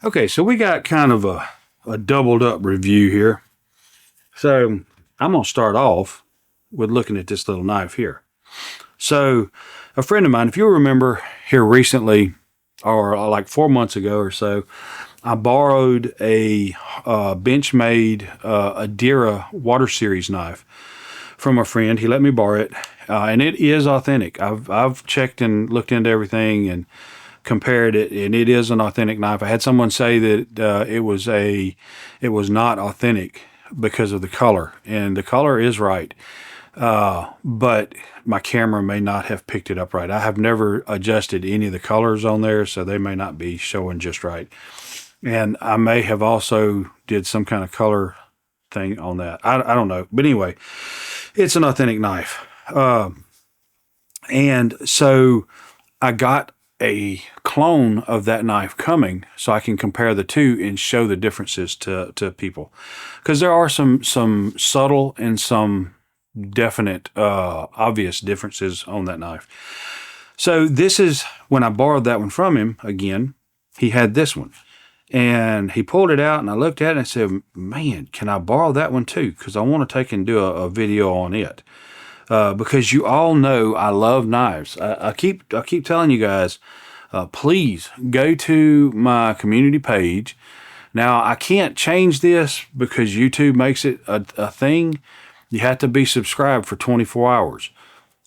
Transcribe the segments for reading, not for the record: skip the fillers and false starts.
Okay, so we got kind of a doubled up review here. So I'm going to start off with looking at this little knife here. So a friend of mine, if you'll remember here recently, or like 4 months ago or so, I borrowed a Benchmade Adira Water Series knife from a friend. He let me borrow it, and it is authentic. I've checked and looked into everything and compared it, and it is an authentic knife. I had someone say that it was not authentic because of the color, and the color is right. But my camera may not have picked it up right. I have never adjusted any of the colors on there, so they may not be showing just right. And I may have also did some kind of color thing on that. I don't know. But anyway, it's an authentic knife. And so I got a clone of that knife coming so I can compare the two and show the differences to people. Because there are some subtle and some definite, obvious differences on that knife. So this is when I borrowed that one from him again. He had this one. And he pulled it out, and I looked at it and I said, man, can I borrow that one too? Because I want to take and do a video on it. Because you all know I love knives. I keep telling you guys, please go to my community page. Now, I can't change this because YouTube makes it a thing. You have to be subscribed for 24 hours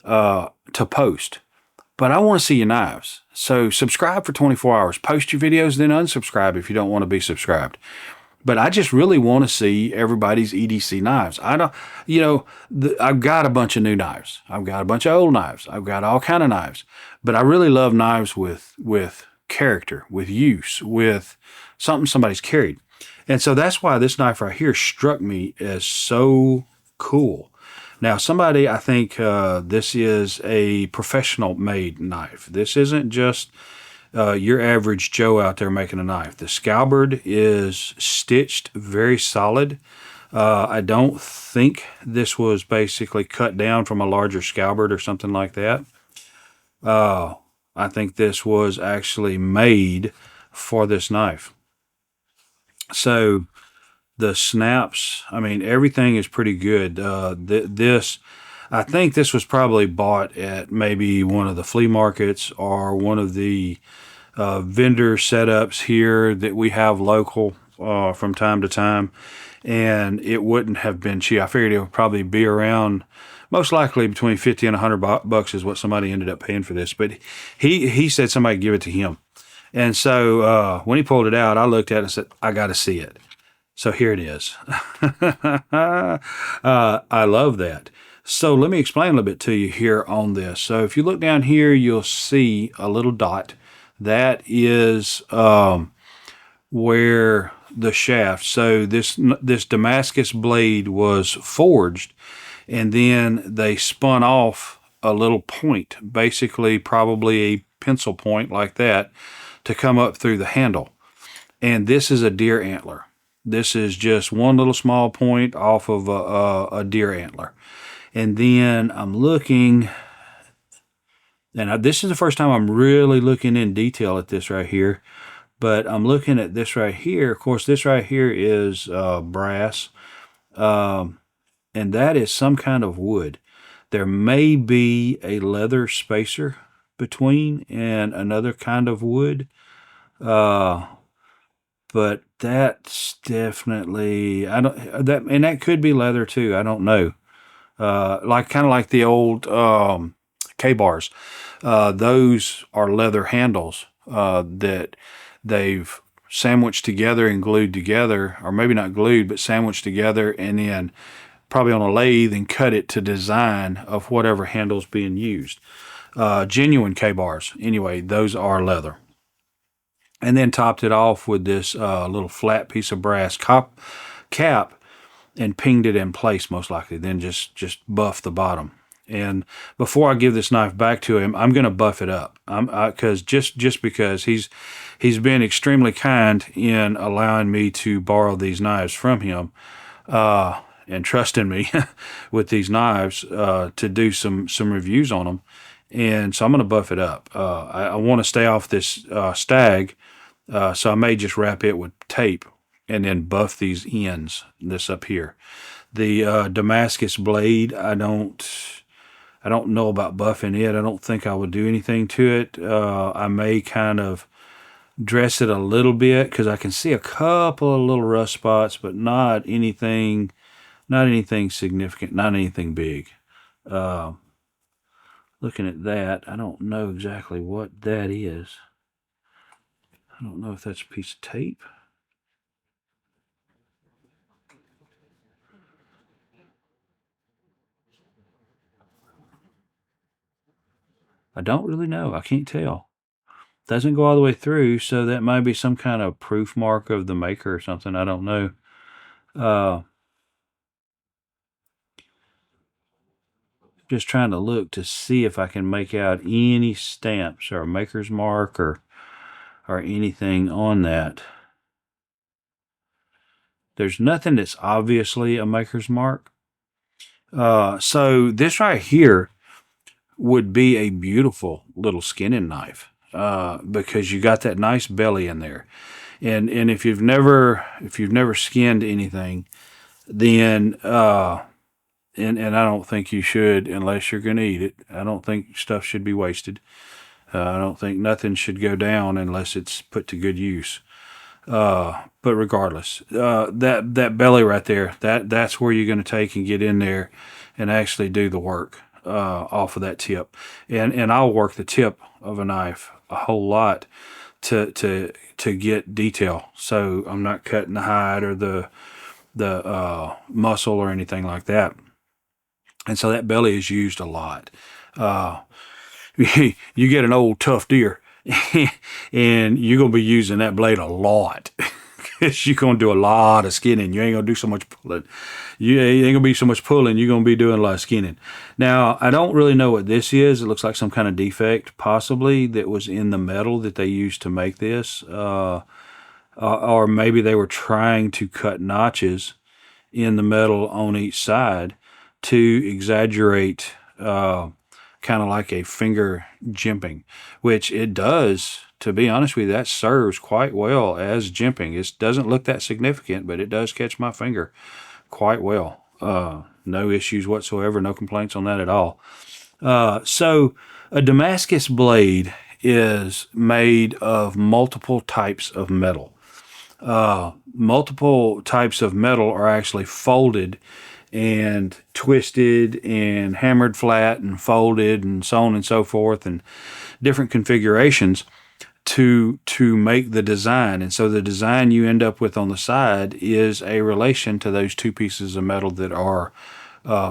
to post. But I want to see your knives. So subscribe for 24 hours. Post your videos, then unsubscribe if you don't want to be subscribed. But I just really want to see everybody's EDC knives. I don't, I've got a bunch of new knives. I've got a bunch of old knives. I've got all kind of knives. But I really love knives with character, with use, with something somebody's carried. And so that's why this knife right here struck me as so cool. Now, I think this is a professional made knife. This isn't just your average Joe out there making a knife. The scabbard is stitched very solid. I don't think this was basically cut down from a larger scabbard or something like that. I think this was actually made for this knife. So the snaps, I mean, everything is pretty good. I think this was probably bought at maybe one of the flea markets or one of the vendor setups here that we have local from time to time, and it wouldn't have been cheap. I figured it would probably be around, most likely between 50 and $100 is what somebody ended up paying for this. But he said somebody give it to him, and so when he pulled it out, I looked at it and said, I got to see it. So here it is. I love that. So let me explain a little bit to you here on this. So if you look down here, you'll see a little dot. That is where the shaft. So this Damascus blade was forged, and then they spun off a little point, basically probably a pencil point like that, to come up through the handle. And this is a deer antler. This is just one little small point off of a deer antler. And then I'm looking, and this is the first time I'm really looking in detail at this right here, but I'm looking at this right here. Of course, this right here is brass, and that is some kind of wood. There may be a leather spacer between and another kind of wood, but that's definitely, and that could be leather too. I don't know. Kind of like the old K-bars. Those are leather handles that they've sandwiched together and glued together, or maybe not glued, but sandwiched together, and then probably on a lathe and cut it to design of whatever handle's being used. Genuine K-bars, anyway, those are leather. And then topped it off with this little flat piece of brass cap and pinged it in place, most likely. Then just buff the bottom. And before I give this knife back to him, I'm going to buff it up. Because he's been extremely kind in allowing me to borrow these knives from him, and trusting me with these knives to do some reviews on them. And so I'm going to buff it up. I want to stay off this stag So I may just wrap it with tape and then buff these ends, this up here. The Damascus blade, I don't know about buffing it. I don't think I would do anything to it. I may kind of dress it a little bit because I can see a couple of little rust spots, but not anything significant, not anything big. Looking at that, I don't know exactly what that is. I don't know if that's a piece of tape. I don't really know. I can't tell. Doesn't go all the way through, so that might be some kind of proof mark of the maker or something. I don't know. Just trying to look to see if I can make out any stamps or a maker's mark or anything on that. There's nothing that's obviously a maker's mark. So this right here would be a beautiful little skinning knife because you got that nice belly in there. And if you've never skinned anything, then and I don't think you should unless you're going to eat it. I don't think stuff should be wasted. I don't think nothing should go down unless it's put to good use. But regardless, that belly right there, that's where you're going to take and get in there and actually do the work off of that tip. And I'll work the tip of a knife a whole lot to get detail. So I'm not cutting the hide or the muscle or anything like that. And so that belly is used a lot. You get an old tough deer and you're going to be using that blade a lot. You're going to do a lot of skinning. You ain't going to do so much pulling. You ain't going to be so much pulling. You're going to be doing a lot of skinning. Now, I don't really know what this is. It looks like some kind of defect, possibly, that was in the metal that they used to make this. Or maybe they were trying to cut notches in the metal on each side to exaggerate kind of like a finger jimping, which it does. To be honest with you, that serves quite well as jimping. It doesn't look that significant, but it does catch my finger quite well. No issues whatsoever, no complaints on that at all. So a Damascus blade is made of multiple types of metal. Multiple types of metal are actually folded and twisted and hammered flat and folded and so on and so forth, and different configurations to make the design. And so the design you end up with on the side is a relation to those two pieces of metal that are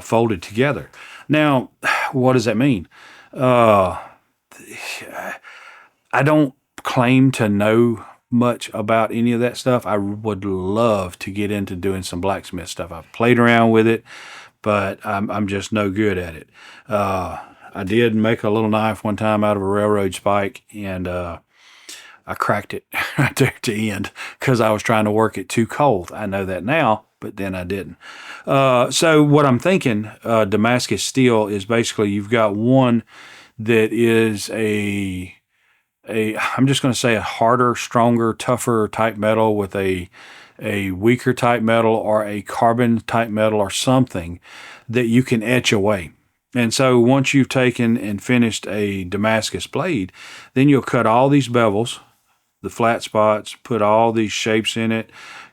folded together. Now, what does that mean? I don't claim to know much about any of that stuff. I would love to get into doing some blacksmith stuff. I've played around with it, but I'm just no good at it. I did make a little knife one time out of a railroad spike, and I cracked it right there at the end because I was trying to work it too cold. I know that now, but then I didn't. So what I'm thinking, Damascus steel is basically you've got one that is I'm just going to say a harder, stronger, tougher type metal with a weaker type metal or a carbon type metal or something that you can etch away. And so once you've taken and finished a Damascus blade, then you'll cut all these bevels, the flat spots, put all these shapes in it,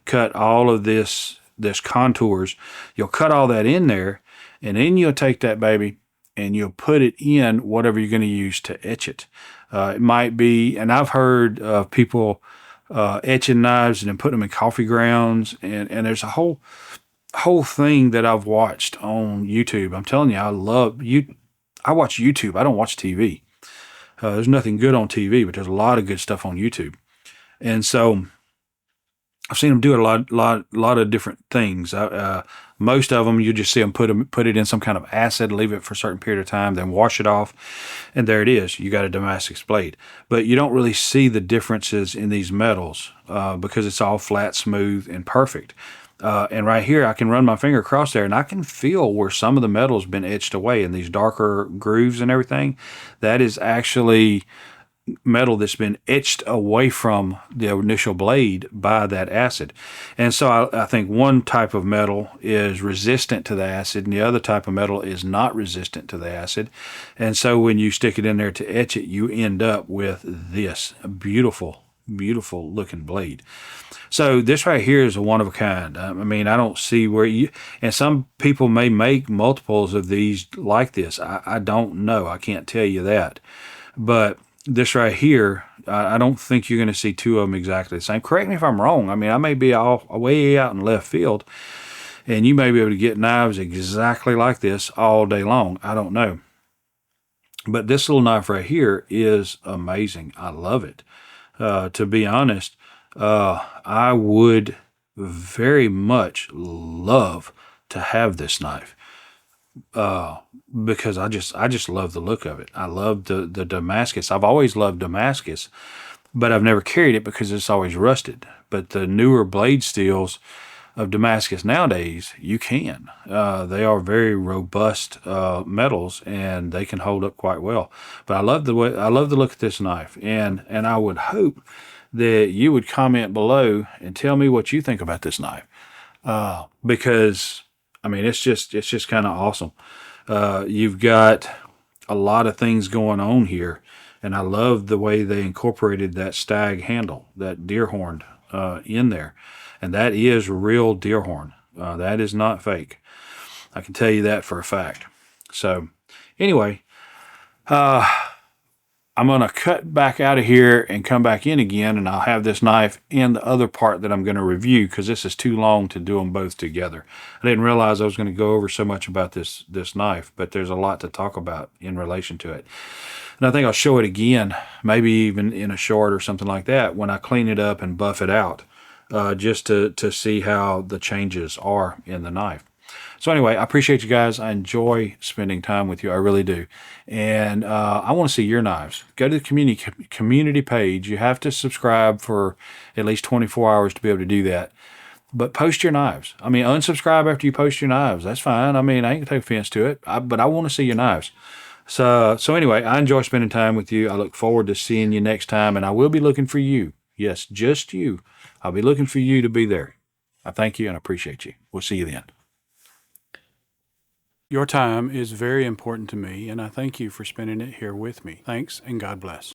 cut all of this contours. You'll cut all that in there, and then you'll take that baby and you'll put it in whatever you're going to use to etch it. It might be, and I've heard of people etching knives and then putting them in coffee grounds, and there's a whole thing that I've watched on YouTube. I'm telling you, I watch YouTube. I don't watch TV. There's nothing good on TV, but there's a lot of good stuff on YouTube. And so I've seen them do a lot of different things. Most of them, you just see them put it in some kind of acid, leave it for a certain period of time, then wash it off, and there it is. You got a Damascus blade. But you don't really see the differences in these metals because it's all flat, smooth, and perfect. And right here, I can run my finger across there, and I can feel where some of the metal's been etched away in these darker grooves and everything. That is actually metal that's been etched away from the initial blade by that acid. And so I think one type of metal is resistant to the acid and the other type of metal is not resistant to the acid. And so when you stick it in there to etch it, you end up with this beautiful, beautiful looking blade. So this right here is a one of a kind. I mean, I don't see where you, and some people may make multiples of these like this. I don't know. I can't tell you that. But this right here, I don't think you're going to see two of them exactly the same. Correct me if I'm wrong. I mean, I may be all way out in left field, and you may be able to get knives exactly like this all day long. I don't know. But this little knife right here is amazing. I love it. To be honest, I would very much love to have this knife. Because I just love the look of it. I love the Damascus. I've always loved Damascus, but I've never carried it because it's always rusted. But the newer blade steels of Damascus nowadays, you can. They are very robust metals, and they can hold up quite well. But I love the look of this knife, and I would hope that you would comment below and tell me what you think about this knife, because I mean it's just kind of awesome. You've got a lot of things going on here, and I love the way they incorporated that stag handle, that deer horn in there, and that is real deer horn. That is not fake. I can tell you that for a fact. So anyway, I'm going to cut back out of here and come back in again, and I'll have this knife and the other part that I'm going to review because this is too long to do them both together. I didn't realize I was going to go over so much about this knife, but there's a lot to talk about in relation to it. And I think I'll show it again, maybe even in a short or something like that, when I clean it up and buff it out, just to see how the changes are in the knife. So anyway, I appreciate you guys. I enjoy spending time with you. I really do. And I want to see your knives. Go to the community page. You have to subscribe for at least 24 hours to be able to do that. But post your knives. I mean, unsubscribe after you post your knives. That's fine. I mean, I ain't gonna take offense to it, but I want to see your knives. So anyway, I enjoy spending time with you. I look forward to seeing you next time, and I will be looking for you. Yes, just you. I'll be looking for you to be there. I thank you and I appreciate you. We'll see you then. Your time is very important to me, and I thank you for spending it here with me. Thanks, and God bless.